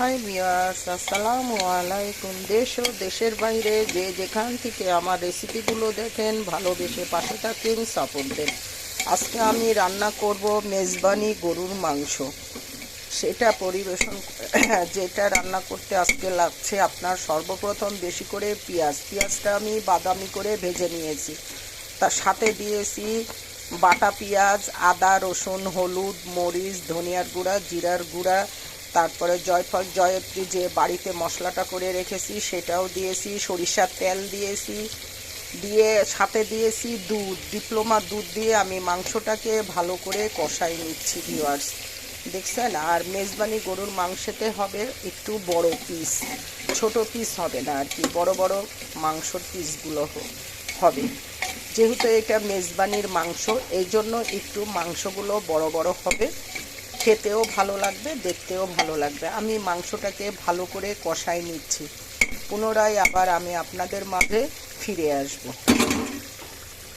Hi viewers, আসসালামু আলাইকুম। দেশ ও দেশের বাইরে যে যেখান থেকে আমার রেসিপিগুলো দেখেন, ভালোবেসে পাশে থাকেন, সাপোর্ট দেন। আজকে আমি রান্না করব মেজবানি গরুর মাংস। সেটা পরিবেশন যেটা রান্না করতে আজকে লাগছে আপনার সর্বপ্রথম বেশি করে পেঁয়াজটা আমি বাদামি করে ভেজে নিয়েছি। তার সাথে দিয়েছি বাটা পেঁয়াজ, আদা, রসুন, হলুদ, মরিচ, ধনিয়ার গুঁড়া, জিরার গুঁড়া, তারপরে জয়ফল জয়ত্রী যে বাড়িতে মশলাটা করে রেখেছি সেটাও দিয়েছি, সরিষার তেল দিয়েছি, দিয়ে সাথে দিয়েছি দুধ, ডিপ্লোমা দুধ দিয়ে আমি মাংসটাকে ভালো করে কষাই নিচ্ছি ভিউয়ার্স, দেখছেন। আর মেজবানি গরুর মাংসতে হবে একটু বড় পিস, ছোট পিস হবে না আর কি, বড় বড় মাংসর পিসগুলো হবে। যেহেতু এটা মেজবানির মাংস, এই জন্য একটু মাংসগুলো বড় বড় হবে, খেতেও ভালো লাগবে, দেখতেও ভালো লাগবে। আমি মাংসটাকে ভালো করে কষাই নিচ্ছি, পুনরায় আবার আমি আপনাদের মাঝে ফিরে আসব।